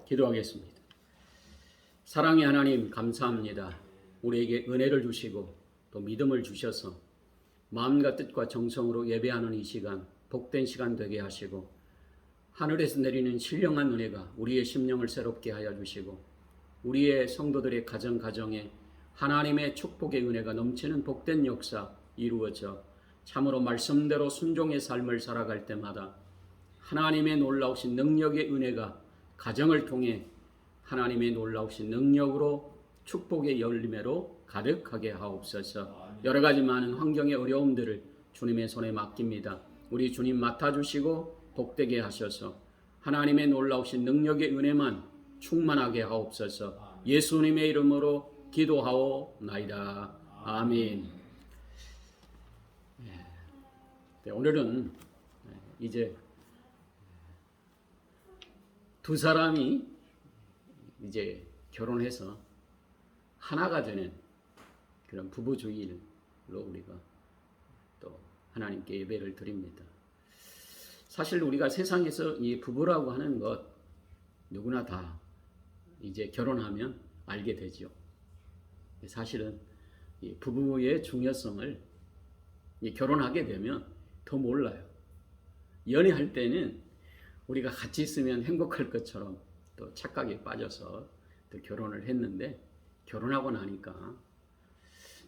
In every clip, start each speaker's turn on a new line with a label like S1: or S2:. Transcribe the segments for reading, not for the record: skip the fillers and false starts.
S1: 기도하겠습니다. 사랑의 하나님 감사합니다. 우리에게 은혜를 주시고 또 믿음을 주셔서 마음과 뜻과 정성으로 예배하는 이 시간 복된 시간 되게 하시고 하늘에서 내리는 신령한 은혜가 우리의 심령을 새롭게 하여 주시고 우리의 성도들의 가정에 하나님의 축복의 은혜가 넘치는 복된 역사 이루어져 참으로 말씀대로 순종의 삶을 살아갈 때마다 하나님의 놀라우신 능력의 은혜가 가정을 통해 하나님의 놀라우신 능력으로 축복의 열매로 가득하게 하옵소서. 여러 가지 많은 환경의 어려움들을 주님의 손에 맡깁니다. 우리 주님 맡아주시고 복되게 하셔서 하나님의 놀라우신 능력의 은혜만 충만하게 하옵소서. 예수님의 이름으로 기도하오나이다. 아멘. 네, 오늘은 이제 두 사람이 이제 결혼해서 하나가 되는 그런 부부주의로 우리가 또 하나님께 예배를 드립니다. 사실 우리가 세상에서 이 부부라고 하는 것 누구나 다 이제 결혼하면 알게 되죠. 사실은 이 부부의 중요성을 결혼하게 되면 더 몰라요. 연애할 때는 우리가 같이 있으면 행복할 것처럼 또 착각에 빠져서 또 결혼을 했는데 결혼하고 나니까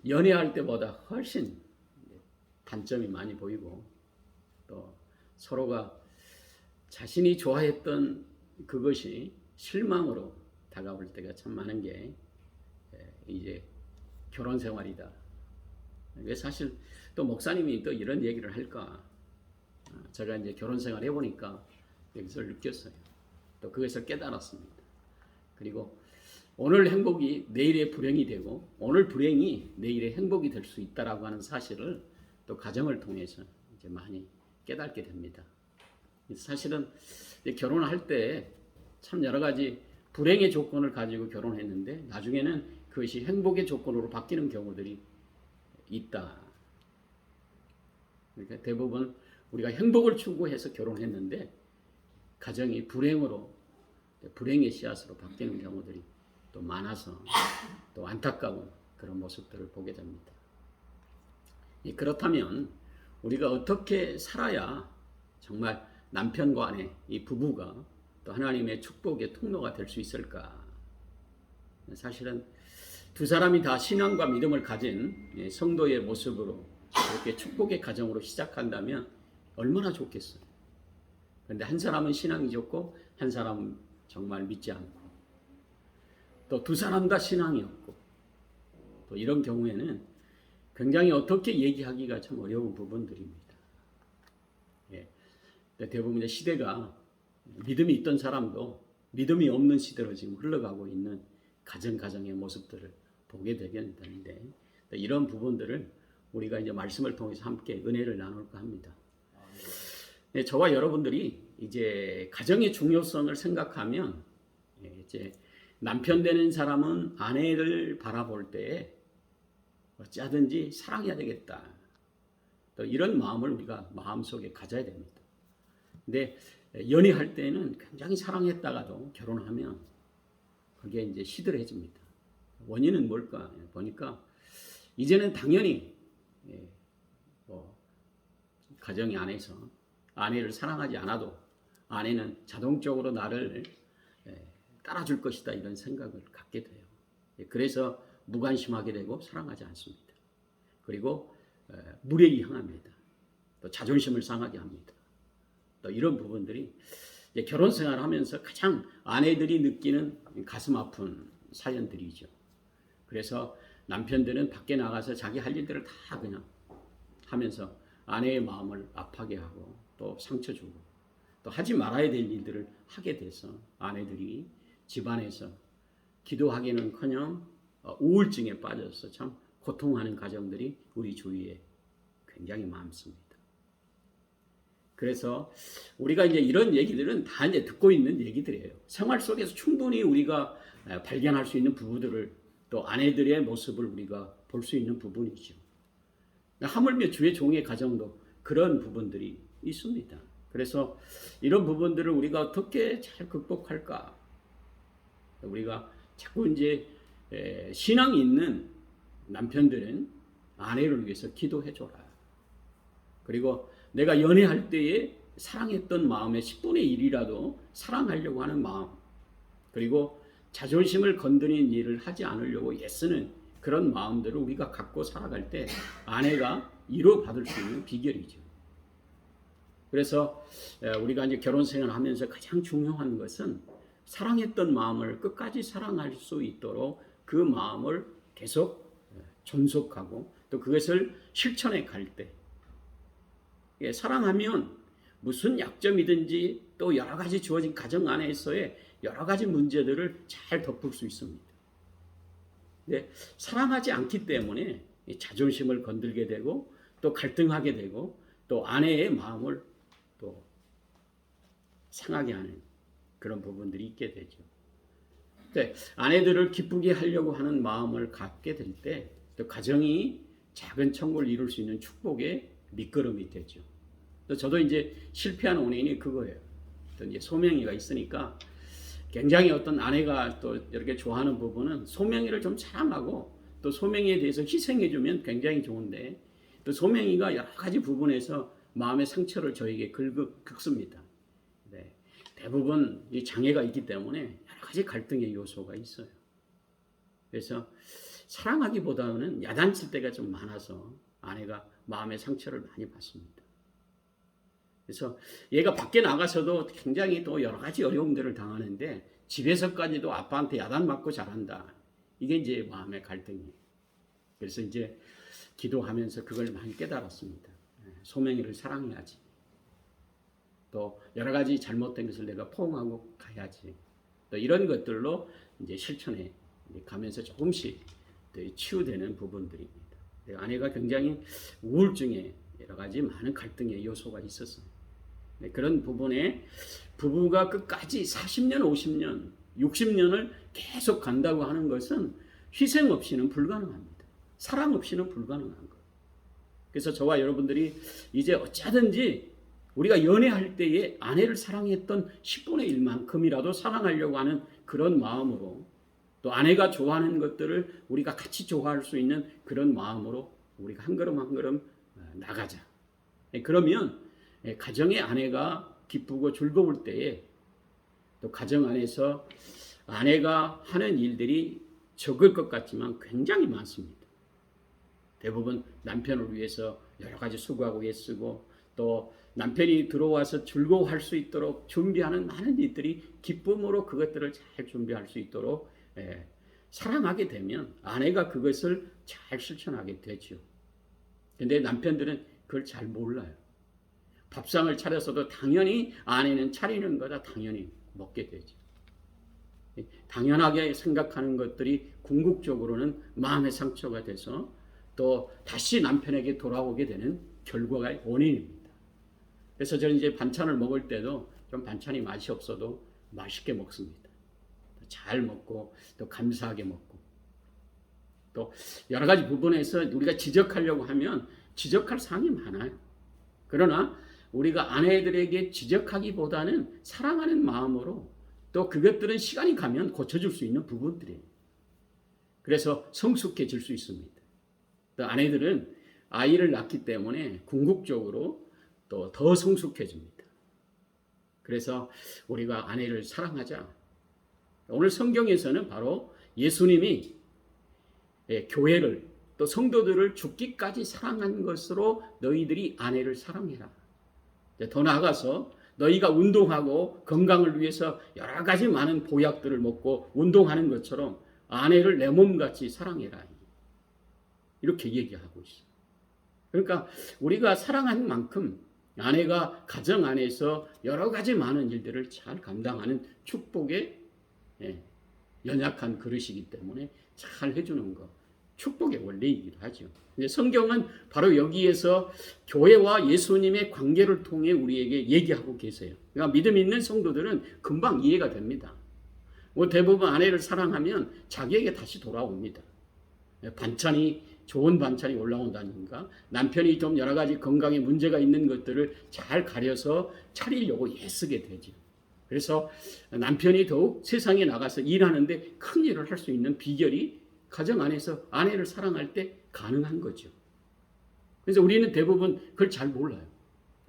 S1: 연애할 때보다 훨씬 단점이 많이 보이고 또 서로가 자신이 좋아했던 그것이 실망으로 다가올 때가 참 많은 게 이제 결혼 생활이다. 왜 사실 또 목사님이 또 이런 얘기를 할까? 제가 이제 결혼 생활 해보니까 여기서 느꼈어요. 또 그것을 깨달았습니다. 그리고 오늘 행복이 내일의 불행이 되고 오늘 불행이 내일의 행복이 될 수 있다라고 하는 사실을 또 가정을 통해서 이제 많이 깨닫게 됩니다. 사실은 결혼할 때 참 여러 가지 불행의 조건을 가지고 결혼했는데 나중에는 그것이 행복의 조건으로 바뀌는 경우들이 있다. 그러니까 대부분 우리가 행복을 추구해서 결혼했는데 가정이 불행의 씨앗으로 바뀌는 경우들이 또 많아서 또 안타까운 그런 모습들을 보게 됩니다. 그렇다면 우리가 어떻게 살아야 정말 남편과 아내, 이 부부가 또 하나님의 축복의 통로가 될 수 있을까? 사실은 두 사람이 다 신앙과 믿음을 가진 성도의 모습으로 이렇게 축복의 가정으로 시작한다면 얼마나 좋겠어요. 그런데 한 사람은 신앙이 좋고 한 사람은 정말 믿지 않고 또 두 사람 다 신앙이 없고 또 이런 경우에는 굉장히 어떻게 얘기하기가 참 어려운 부분들입니다. 대부분의 시대가 믿음이 있던 사람도 믿음이 없는 시대로 지금 흘러가고 있는 가정의 모습들을 보게 되겠는데 이런 부분들을 우리가 이제 말씀을 통해서 함께 은혜를 나눌까 합니다. 저와 여러분들이 이제 가정의 중요성을 생각하면 이제 남편 되는 사람은 아내를 바라볼 때 어찌하든지 사랑해야 되겠다. 또 이런 마음을 우리가 마음속에 가져야 됩니다. 근데 연애할 때는 굉장히 사랑했다가도 결혼하면 그게 이제 시들해집니다. 원인은 뭘까? 보니까 이제는 당연히 가정 안에서 아내를 사랑하지 않아도 아내는 자동적으로 나를 따라줄 것이다 이런 생각을 갖게 돼요. 그래서 무관심하게 되고 사랑하지 않습니다. 그리고 무례히 합니다. 또 자존심을 상하게 합니다. 또 이런 부분들이 결혼 생활을 하면서 가장 아내들이 느끼는 가슴 아픈 사연들이죠. 그래서 남편들은 밖에 나가서 자기 할 일들을 다 그냥 하면서 아내의 마음을 아프게 하고 또 상처 주고 또 하지 말아야 될 일들을 하게 돼서 아내들이 집안에서 기도하기는커녕 우울증에 빠져서 참 고통하는 가정들이 우리 주위에 굉장히 많습니다. 그래서 우리가 이제 이런 얘기들은 다 이제 듣고 있는 얘기들이에요. 생활 속에서 충분히 우리가 발견할 수 있는 부부들을 또 아내들의 모습을 우리가 볼 수 있는 부분이죠. 하물며 주의 종의 가정도 그런 부분들이 있습니다. 그래서 이런 부분들을 우리가 어떻게 잘 극복할까? 우리가 자꾸 이제 신앙이 있는 남편들은 아내를 위해서 기도해 줘라. 그리고 내가 연애할 때에 사랑했던 마음의 10분의 1이라도 사랑하려고 하는 마음, 그리고 자존심을 건드리는 일을 하지 않으려고 애쓰는 그런 마음들을 우리가 갖고 살아갈 때 아내가 이루어받을 수 있는 비결이죠. 그래서 우리가 이제 결혼 생활을 하면서 가장 중요한 것은 사랑했던 마음을 끝까지 사랑할 수 있도록 그 마음을 계속 존속하고 또 그것을 실천해 갈 때, 사랑하면 무슨 약점이든지 또 여러 가지 주어진 가정 안에서의 여러 가지 문제들을 잘 덮을 수 있습니다. 근데 사랑하지 않기 때문에 자존심을 건들게 되고 또 갈등하게 되고 또 아내의 마음을 또 상하게 하는 그런 부분들이 있게 되죠. 아내들을 기쁘게 하려고 하는 마음을 갖게 될 때 또 가정이 작은 천국을 이룰 수 있는 축복의 밑거름이 되죠. 저도 이제 실패한 원인이 그거예요. 또 이제 소명이가 있으니까 굉장히 어떤 아내가 또 이렇게 좋아하는 부분은 소명이를 좀 사랑하고 또 소명이에 대해서 희생해주면 굉장히 좋은데 또 소명이가 여러 가지 부분에서 마음의 상처를 저에게 긁습니다. 네. 대부분 이 장애가 있기 때문에 여러 가지 갈등의 요소가 있어요. 그래서 사랑하기보다는 야단칠 때가 좀 많아서 아내가 마음의 상처를 많이 받습니다. 그래서 얘가 밖에 나가서도 굉장히 또 여러 가지 어려움들을 당하는데 집에서까지도 아빠한테 야단 맞고 자란다. 이게 이제 마음의 갈등이에요. 그래서 이제 기도하면서 그걸 많이 깨달았습니다. 소명이를 사랑해야지. 또 여러 가지 잘못된 것을 내가 포용하고 가야지. 또 이런 것들로 이제 실천해 가면서 조금씩 치유되는 부분들입니다. 아내가 굉장히 우울증에 여러 가지 많은 갈등의 요소가 있었어요. 그런 부분에 부부가 끝까지 40년, 50년, 60년을 계속 간다고 하는 것은 희생 없이는 불가능합니다. 사랑 없이는 불가능한 거예요. 그래서 저와 여러분들이 이제 어쩌든지 우리가 연애할 때에 아내를 사랑했던 10분의 1만큼이라도 사랑하려고 하는 그런 마음으로 또 아내가 좋아하는 것들을 우리가 같이 좋아할 수 있는 그런 마음으로 우리가 한 걸음 한 걸음 나가자. 그러면 가정의 아내가 기쁘고 즐거울 때에 또 가정 안에서 아내가 하는 일들이 적을 것 같지만 굉장히 많습니다. 대부분 남편을 위해서 여러 가지 수고하고 애쓰고 또 남편이 들어와서 즐거워할 수 있도록 준비하는 많은 일들이 기쁨으로 그것들을 잘 준비할 수 있도록 사랑하게 되면 아내가 그것을 잘 실천하게 되죠. 근데 남편들은 그걸 잘 몰라요. 밥상을 차렸어도 당연히 아내는 차리는 거다 당연히 먹게 되죠. 당연하게 생각하는 것들이 궁극적으로는 마음의 상처가 돼서 또 다시 남편에게 돌아오게 되는 결과가 원인입니다. 그래서 저는 이제 반찬을 먹을 때도 좀 반찬이 맛이 없어도 맛있게 먹습니다. 잘 먹고 또 감사하게 먹고 또 여러 가지 부분에서 우리가 지적하려고 하면 지적할 사항이 많아요. 그러나 우리가 아내들에게 지적하기보다는 사랑하는 마음으로 또 그것들은 시간이 가면 고쳐줄 수 있는 부분들이에요. 그래서 성숙해질 수 있습니다. 또 아내들은 아이를 낳기 때문에 궁극적으로 또 더 성숙해집니다. 그래서 우리가 아내를 사랑하자. 오늘 성경에서는 바로 예수님이 교회를 또 성도들을 죽기까지 사랑한 것으로 너희들이 아내를 사랑해라. 더 나아가서 너희가 운동하고 건강을 위해서 여러 가지 많은 보약들을 먹고 운동하는 것처럼 아내를 내 몸같이 사랑해라. 이렇게 얘기하고 있어요. 그러니까 우리가 사랑하는 만큼 아내가 가정 안에서 여러 가지 많은 일들을 잘 감당하는 축복의 연약한 그릇이기 때문에 잘 해주는 것, 축복의 원리이기도 하죠. 근데 성경은 바로 여기에서 교회와 예수님의 관계를 통해 우리에게 얘기하고 계세요. 그러니까 믿음 있는 성도들은 금방 이해가 됩니다. 대부분 아내를 사랑하면 자기에게 다시 돌아옵니다. 반찬이 좋은 반찬이 올라온다든가 남편이 좀 여러 가지 건강에 문제가 있는 것들을 잘 가려서 차리려고 애쓰게 되죠. 그래서 남편이 더욱 세상에 나가서 일하는데 큰 일을 할 수 있는 비결이 가정 안에서 아내를 사랑할 때 가능한 거죠. 그래서 우리는 대부분 그걸 잘 몰라요.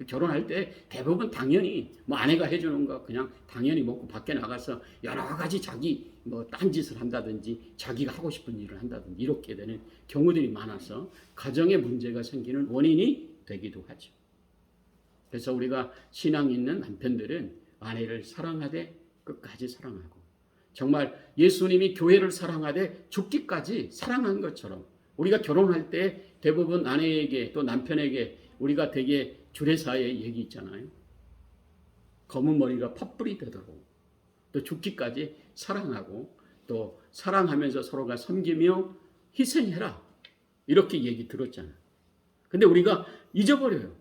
S1: 결혼할 때 대부분 당연히 뭐 아내가 해주는 거 그냥 당연히 먹고 밖에 나가서 여러 가지 자기 뭐 딴짓을 한다든지 자기가 하고 싶은 일을 한다든지 이렇게 되는 경우들이 많아서 가정에 문제가 생기는 원인이 되기도 하죠. 그래서 우리가 신앙 있는 남편들은 아내를 사랑하되 끝까지 사랑하고 정말 예수님이 교회를 사랑하되 죽기까지 사랑한 것처럼 우리가 결혼할 때 대부분 아내에게 또 남편에게 우리가 되게 주례사의 얘기 있잖아요. 검은 머리가 팥불이 되도록 또 죽기까지 사랑하고 또 사랑하면서 서로가 섬기며 희생해라 이렇게 얘기 들었잖아요. 근데 우리가 잊어버려요.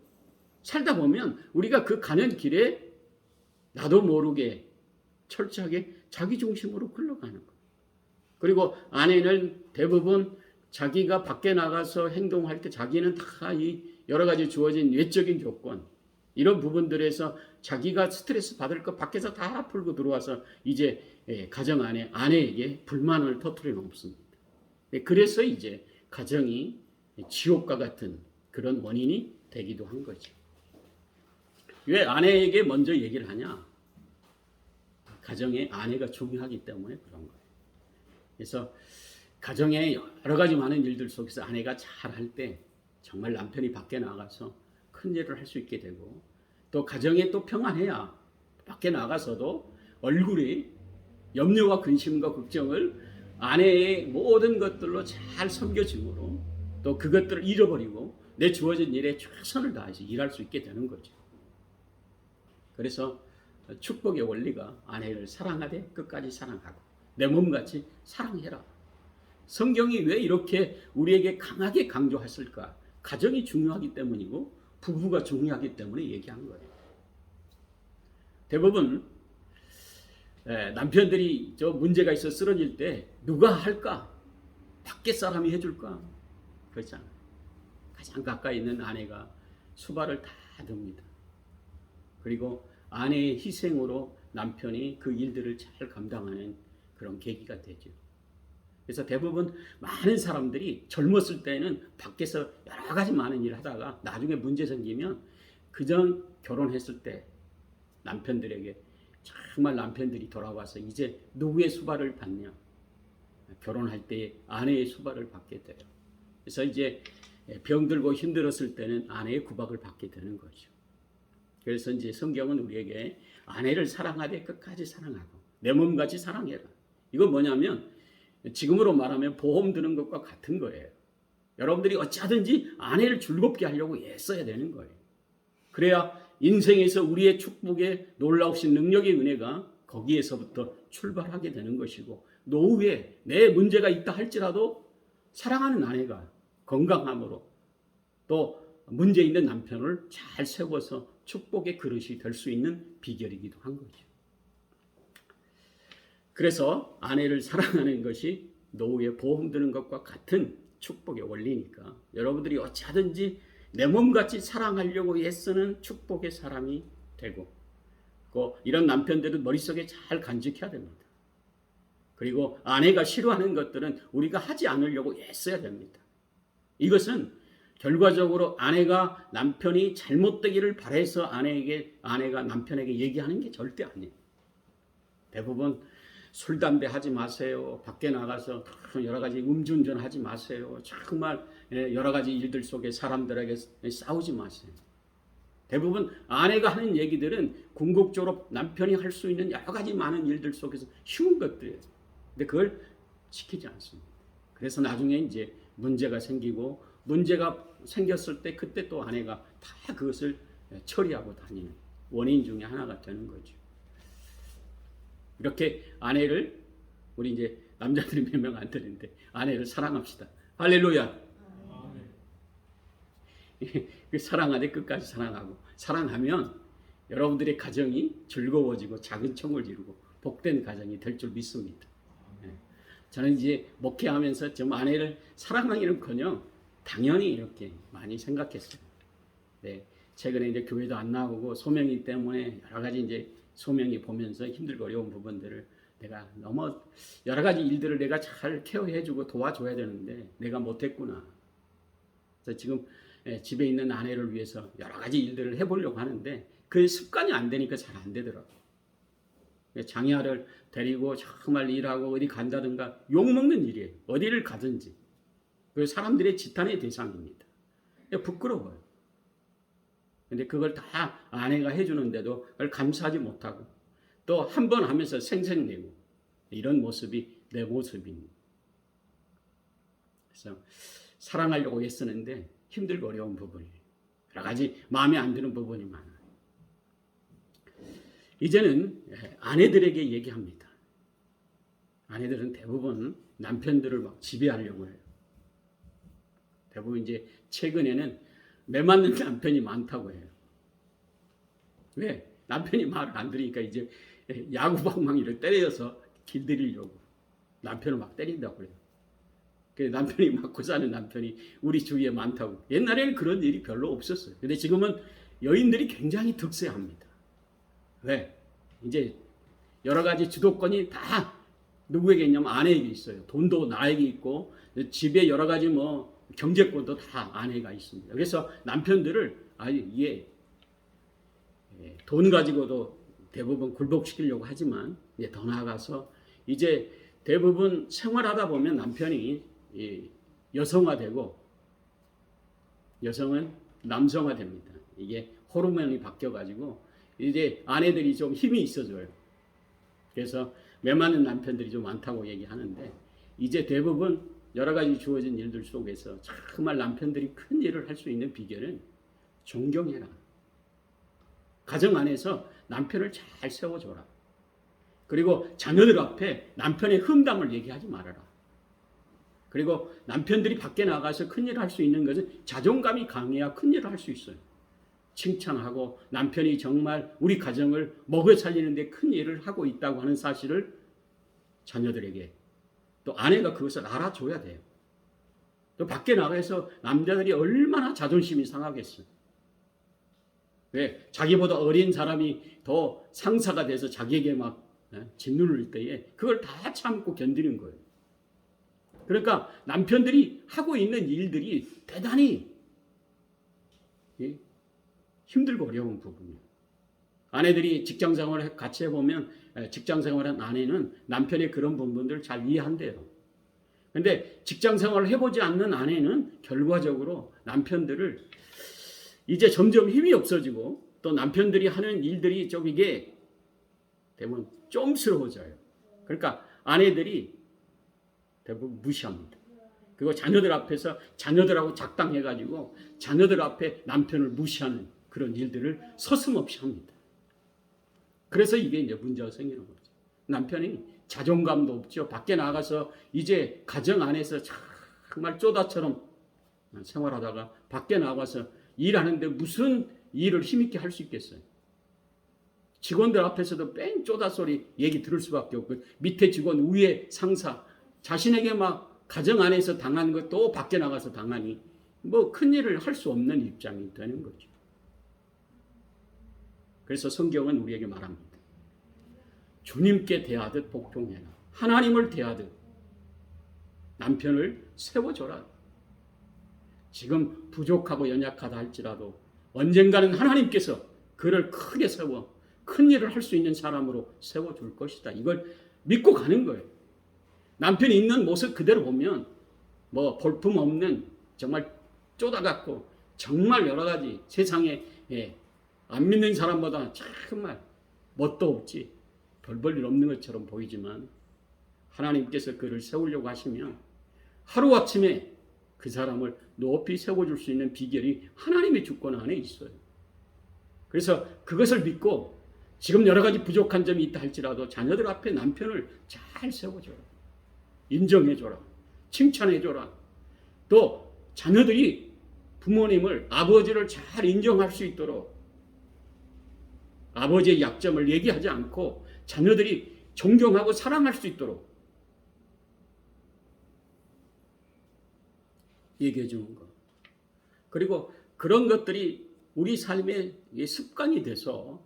S1: 살다 보면 우리가 그 가는 길에 나도 모르게 철저하게 자기 중심으로 흘러가는 거예요. 그리고 아내는 대부분 자기가 밖에 나가서 행동할 때 자기는 다 이 여러 가지 주어진 외적인 조건 이런 부분들에서 자기가 스트레스 받을 것 밖에서 다 풀고 들어와서 이제 가정 안에 아내에게 불만을 터뜨려 놓습니다. 그래서 이제 가정이 지옥과 같은 그런 원인이 되기도 한 거죠. 왜 아내에게 먼저 얘기를 하냐? 가정에 아내가 중요하기 때문에 그런 거예요. 그래서 가정에 여러 가지 많은 일들 속에서 아내가 잘할 때 정말 남편이 밖에 나가서 큰 일을 할 수 있게 되고 또 가정에 또 평안해야 밖에 나가서도 얼굴이 염려와 근심과 걱정을 아내의 모든 것들로 잘 섬겨줌으로 또 그것들을 잃어버리고 내 주어진 일에 최선을 다해서 일할 수 있게 되는 거죠. 그래서 축복의 원리가 아내를 사랑하되 끝까지 사랑하고 내 몸같이 사랑해라. 성경이 왜 이렇게 우리에게 강하게 강조했을까? 가정이 중요하기 때문이고 부부가 중요하기 때문에 얘기한 거예요. 대부분 남편들이 저 문제가 있어 쓰러질 때 누가 할까? 밖에 사람이 해줄까? 그렇잖아요. 가장 가까이 있는 아내가 수발을 다 듭니다. 그리고 아내의 희생으로 남편이 그 일들을 잘 감당하는 그런 계기가 되죠. 그래서 대부분 많은 사람들이 젊었을 때는 밖에서 여러 가지 많은 일을 하다가 나중에 문제 생기면 그전 결혼했을 때 남편들에게 정말 남편들이 돌아와서 이제 누구의 수발을 받냐? 결혼할 때 아내의 수발을 받게 돼요. 그래서 이제 병들고 힘들었을 때는 아내의 구박을 받게 되는 거죠. 그래서 이제 성경은 우리에게 아내를 사랑하되 끝까지 사랑하고 내 몸같이 사랑해라. 이건 뭐냐면 지금으로 말하면 보험 드는 것과 같은 거예요. 여러분들이 어찌하든지 아내를 즐겁게 하려고 애써야 되는 거예요. 그래야 인생에서 우리의 축복의 놀라우신 능력의 은혜가 거기에서부터 출발하게 되는 것이고 노후에 내 문제가 있다 할지라도 사랑하는 아내가 건강함으로 또 문제 있는 남편을 잘 세워서 축복의 그릇이 될 수 있는 비결이기도 한 거죠. 그래서 아내를 사랑하는 것이 노후에 보험 드는 것과 같은 축복의 원리니까 여러분들이 어찌하든지 내 몸같이 사랑하려고 애쓰는 축복의 사람이 되고 이런 남편들은 머릿속에 잘 간직해야 됩니다. 그리고 아내가 싫어하는 것들은 우리가 하지 않으려고 애써야 됩니다. 이것은 결과적으로 아내가 남편이 잘못되기를 바라서 아내가 남편에게 얘기하는 게 절대 아니에요. 대부분 술, 담배 하지 마세요. 밖에 나가서 여러 가지 음주운전 하지 마세요. 정말 여러 가지 일들 속에 사람들에게 싸우지 마세요. 대부분 아내가 하는 얘기들은 궁극적으로 남편이 할 수 있는 여러 가지 많은 일들 속에서 쉬운 것들이에요. 근데 그걸 지키지 않습니다. 그래서 나중에 이제 문제가 생기고 문제가 생겼을 때 그때 또 아내가 다 그것을 처리하고 다니는 원인 중에 하나가 되는 거죠. 이렇게 아내를 우리 이제 남자들이 몇 명 안 되는데 아내를 사랑합시다. 할렐루야. 사랑하되 끝까지 사랑하고 사랑하면 여러분들의 가정이 즐거워지고 작은 청을 이루고 복된 가정이 될 줄 믿습니다. 저는 이제 목회하면서 좀 아내를 사랑하기는커녕 당연히 이렇게 많이 생각했어요. 네, 최근에 이제 교회도 안 나오고 소명이기 때문에 여러 가지 이제 소명이 보면서 힘들고 어려운 부분들을 내가 너무 여러 가지 일들을 내가 잘 케어해주고 도와줘야 되는데 내가 못했구나. 그래서 지금 집에 있는 아내를 위해서 여러 가지 일들을 해보려고 하는데 그 습관이 안 되니까 잘 안 되더라고요. 장애아를 데리고 정말 일하고 어디 간다든가 욕먹는 일이에요. 어디를 가든지. 그 사람들의 지탄의 대상입니다. 부끄러워요. 근데 그걸 다 아내가 해주는데도 그걸 감수하지 못하고 또 한 번 하면서 생색내고 이런 모습이 내 모습입니다. 그래서 사랑하려고 애쓰는데 힘들고 어려운 부분이에요. 여러 가지 마음에 안 드는 부분이 많아요. 이제는 아내들에게 얘기합니다. 아내들은 대부분 남편들을 막 지배하려고 해요. 대부분 이제 최근에는 매 맞는 남편이 많다고 해요. 왜? 남편이 말을 안 들으니까 이제 야구방망이를 때려서 길들이려고 남편을 막 때린다고 그래요. 남편이 맞고 사는 남편이 우리 주위에 많다고. 옛날에는 그런 일이 별로 없었어요. 근데 지금은 여인들이 굉장히 득세합니다. 왜? 이제 여러 가지 주도권이 다 누구에게 있냐면 아내에게 있어요. 돈도 나에게 있고 집에 여러 가지 뭐 경제권도 다 아내가 있습니다. 그래서 남편들을 아주 돈 가지고도 대부분 굴복시키려고 하지만 더 나아가서 이제 대부분 생활하다 보면 남편이 여성화되고 여성은 남성화됩니다. 이게 호르몬이 바뀌어가지고 이제 아내들이 좀 힘이 있어져요. 그래서 매 많은 남편들이 좀 많다고 얘기하는데 이제 대부분 여러 가지 주어진 일들 속에서 정말 남편들이 큰 일을 할 수 있는 비결은 존경해라. 가정 안에서 남편을 잘 세워줘라. 그리고 자녀들 앞에 남편의 흠담을 얘기하지 말아라. 그리고 남편들이 밖에 나가서 큰 일을 할 수 있는 것은 자존감이 강해야 큰 일을 할 수 있어요. 칭찬하고 남편이 정말 우리 가정을 먹여 살리는데 큰 일을 하고 있다고 하는 사실을 자녀들에게 또 아내가 그것을 알아줘야 돼요. 또 밖에 나가서 남자들이 얼마나 자존심이 상하겠어요. 왜? 자기보다 어린 사람이 더 상사가 돼서 자기에게 막 짓누를 때에 그걸 다 참고 견디는 거예요. 그러니까 남편들이 하고 있는 일들이 대단히 힘들고 어려운 부분이에요. 아내들이 직장생활을 같이 해보면 직장생활한 아내는 남편의 그런 부분들을 잘 이해한대요. 그런데 직장생활을 해보지 않는 아내는 결과적으로 남편들을 이제 점점 힘이 없어지고 또 남편들이 하는 일들이 좀 이게 대부분 좀스러워져요. 그러니까 아내들이 대부분 무시합니다. 그리고 자녀들 앞에서 자녀들하고 작당해가지고 자녀들 앞에 남편을 무시하는 그런 일들을 서슴없이 합니다. 그래서 이게 이제 문제가 생기는 거죠. 남편이 자존감도 없죠. 밖에 나가서 이제 가정 안에서 정말 쪼다처럼 생활하다가 밖에 나가서 일하는데 무슨 일을 힘있게 할 수 있겠어요. 직원들 앞에서도 뺑 쪼다 소리 얘기 들을 수밖에 없고 밑에 직원 위에 상사 자신에게 막 가정 안에서 당한 것도 밖에 나가서 당하니 뭐 큰일을 할 수 없는 입장이 되는 거죠. 그래서 성경은 우리에게 말합니다. 주님께 대하듯 복종해라. 하나님을 대하듯 남편을 세워줘라. 지금 부족하고 연약하다 할지라도 언젠가는 하나님께서 그를 크게 세워 큰 일을 할 수 있는 사람으로 세워줄 것이다. 이걸 믿고 가는 거예요. 남편이 있는 모습 그대로 보면 뭐 볼품없는 정말 쪼다같고 정말 여러 가지 세상에 안 믿는 사람보다 정말 뭣도 없지 별 볼 일 없는 것처럼 보이지만 하나님께서 그를 세우려고 하시면 하루아침에 그 사람을 높이 세워줄 수 있는 비결이 하나님의 주권 안에 있어요. 그래서 그것을 믿고 지금 여러 가지 부족한 점이 있다 할지라도 자녀들 앞에 남편을 잘 세워줘라. 인정해줘라. 칭찬해줘라. 또 자녀들이 부모님을 아버지를 잘 인정할 수 있도록 아버지의 약점을 얘기하지 않고 자녀들이 존경하고 사랑할 수 있도록 얘기해 주는 것. 그리고 그런 것들이 우리 삶의 습관이 돼서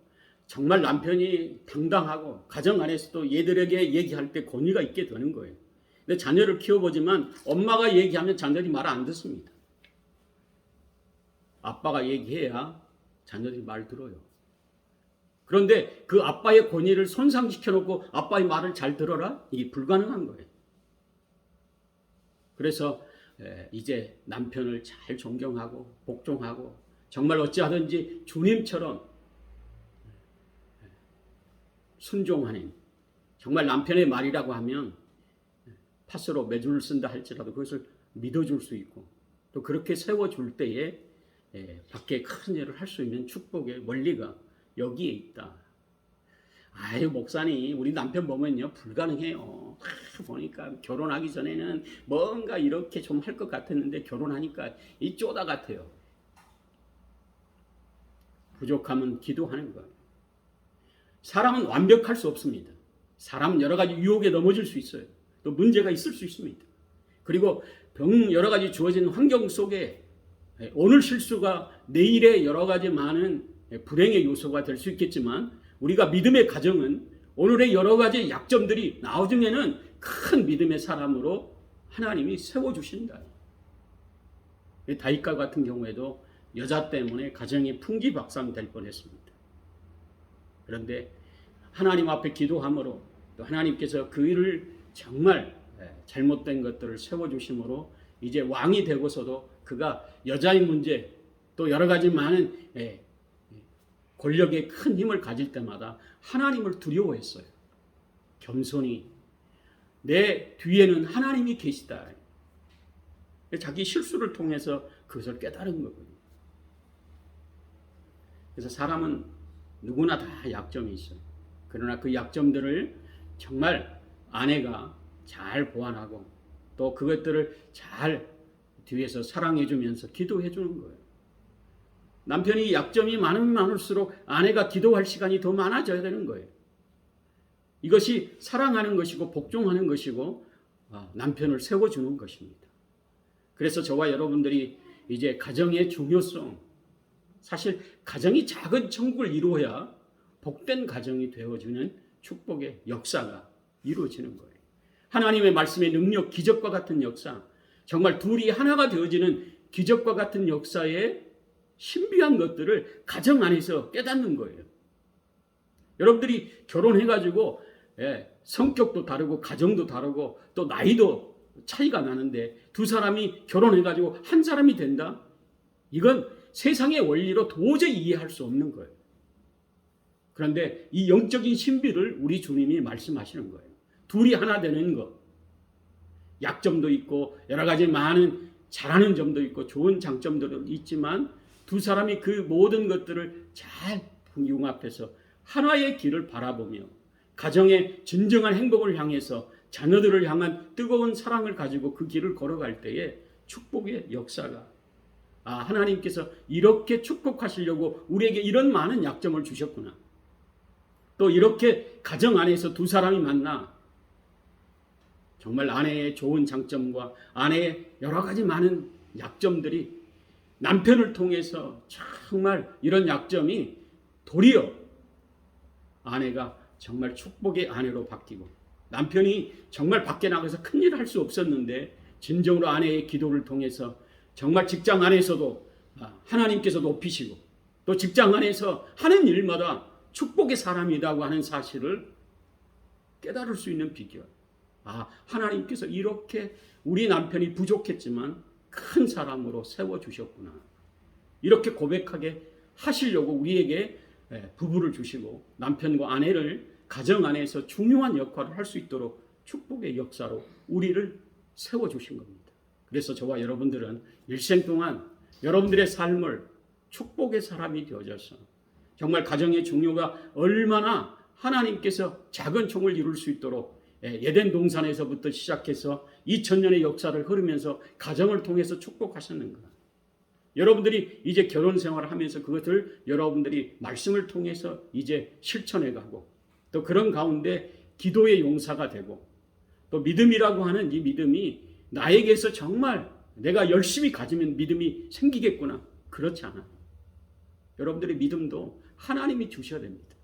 S1: 정말 남편이 당당하고 가정 안에서도 얘들에게 얘기할 때 권위가 있게 되는 거예요. 근데 자녀를 키워보지만 엄마가 얘기하면 자녀들이 말 안 듣습니다. 아빠가 얘기해야 자녀들이 말 들어요. 그런데 그 아빠의 권위를 손상시켜놓고 아빠의 말을 잘 들어라? 이게 불가능한 거예요. 그래서 이제 남편을 잘 존경하고 복종하고 정말 어찌하든지 주님처럼 순종하는, 정말 남편의 말이라고 하면 팥으로 매주를 쓴다 할지라도 그것을 믿어줄 수 있고 또 그렇게 세워줄 때에 밖에 큰 일을 할 수 있는 축복의 원리가 여기에 있다. 아유, 목사님, 우리 남편 보면요 불가능해요. 보니까 결혼하기 전에는 뭔가 이렇게 좀 할 것 같았는데 결혼하니까 이 쪼다 같아요. 부족하면 기도하는 거예요. 사람은 완벽할 수 없습니다. 사람은 여러 가지 유혹에 넘어질 수 있어요. 또 문제가 있을 수 있습니다. 그리고 여러 가지 주어진 환경 속에 오늘 실수가 내일의 여러 가지 많은 불행의 요소가 될 수 있겠지만 우리가 믿음의 가정은 오늘의 여러 가지 약점들이 나중에는 큰 믿음의 사람으로 하나님이 세워주신다. 다윗과 같은 경우에도 여자 때문에 가정이 풍기박산될 뻔했습니다. 그런데 하나님 앞에 기도함으로 또 하나님께서 그 일을 정말 잘못된 것들을 세워주심으로 이제 왕이 되고서도 그가 여자의 문제 또 여러 가지 많은 권력의 큰 힘을 가질 때마다 하나님을 두려워했어요. 겸손히 내 뒤에는 하나님이 계시다. 자기 실수를 통해서 그것을 깨달은 거거든요. 그래서 사람은 누구나 다 약점이 있어요. 그러나 그 약점들을 정말 아내가 잘 보완하고 또 그것들을 잘 뒤에서 사랑해주면서 기도해주는 거예요. 남편이 약점이 많으면 많을수록 아내가 기도할 시간이 더 많아져야 되는 거예요. 이것이 사랑하는 것이고 복종하는 것이고 남편을 세워주는 것입니다. 그래서 저와 여러분들이 이제 가정의 중요성, 사실 가정이 작은 천국을 이루어야 복된 가정이 되어주는 축복의 역사가 이루어지는 거예요. 하나님의 말씀의 능력, 기적과 같은 역사, 정말 둘이 하나가 되어지는 기적과 같은 역사의 신비한 것들을 가정 안에서 깨닫는 거예요. 여러분들이 결혼해가지고 성격도 다르고 가정도 다르고 또 나이도 차이가 나는데 두 사람이 결혼해가지고 한 사람이 된다? 이건 세상의 원리로 도저히 이해할 수 없는 거예요. 그런데 이 영적인 신비를 우리 주님이 말씀하시는 거예요. 둘이 하나 되는 것. 약점도 있고 여러 가지 많은 잘하는 점도 있고 좋은 장점들도 있지만 두 사람이 그 모든 것들을 잘 융합해서 하나의 길을 바라보며 가정의 진정한 행복을 향해서 자녀들을 향한 뜨거운 사랑을 가지고 그 길을 걸어갈 때에 축복의 역사가 하나님께서 이렇게 축복하시려고 우리에게 이런 많은 약점을 주셨구나. 또 이렇게 가정 안에서 두 사람이 만나 정말 아내의 좋은 장점과 아내의 여러 가지 많은 약점들이 남편을 통해서 정말 이런 약점이 도리어 아내가 정말 축복의 아내로 바뀌고 남편이 정말 밖에 나가서 큰일을 할 수 없었는데 진정으로 아내의 기도를 통해서 정말 직장 안에서도 하나님께서 높이시고 또 직장 안에서 하는 일마다 축복의 사람이라고 하는 사실을 깨달을 수 있는 비결. 하나님께서 이렇게 우리 남편이 부족했지만 큰 사람으로 세워주셨구나. 이렇게 고백하게 하시려고 우리에게 부부를 주시고 남편과 아내를 가정 안에서 중요한 역할을 할 수 있도록 축복의 역사로 우리를 세워주신 겁니다. 그래서 저와 여러분들은 일생 동안 여러분들의 삶을 축복의 사람이 되어져서 정말 가정의 중요가 얼마나 하나님께서 작은 총을 이룰 수 있도록 에덴 동산에서부터 시작해서 2000년의 역사를 흐르면서 가정을 통해서 축복하셨는가. 여러분들이 이제 결혼 생활을 하면서 그것을 여러분들이 말씀을 통해서 이제 실천해 가고 또 그런 가운데 기도의 용사가 되고 또 믿음이라고 하는 이 믿음이 나에게서 정말 내가 열심히 가지면 믿음이 생기겠구나. 그렇지 않아요. 여러분들의 믿음도 하나님이 주셔야 됩니다.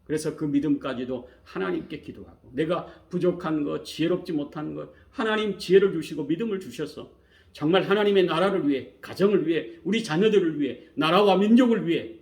S1: 그래서 그 믿음까지도 하나님께 기도하고 내가 부족한 것, 지혜롭지 못한 것 하나님 지혜를 주시고 믿음을 주셔서 정말 하나님의 나라를 위해, 가정을 위해, 우리 자녀들을 위해, 나라와 민족을 위해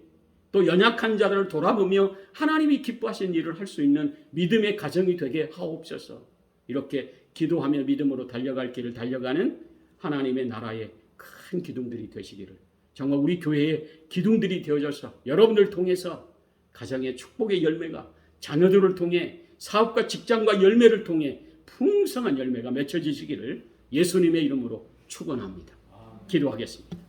S1: 또 연약한 자들을 돌아보며 하나님이 기뻐하시는 일을 할 수 있는 믿음의 가정이 되게 하옵소서. 이렇게 기도하며 믿음으로 달려갈 길을 달려가는 하나님의 나라의 큰 기둥들이 되시기를, 정말 우리 교회의 기둥들이 되어져서 여러분들 통해서 가정의 축복의 열매가, 자녀들을 통해 사업과 직장과 열매를 통해 풍성한 열매가 맺혀지시기를 예수님의 이름으로 축원합니다. 기도하겠습니다.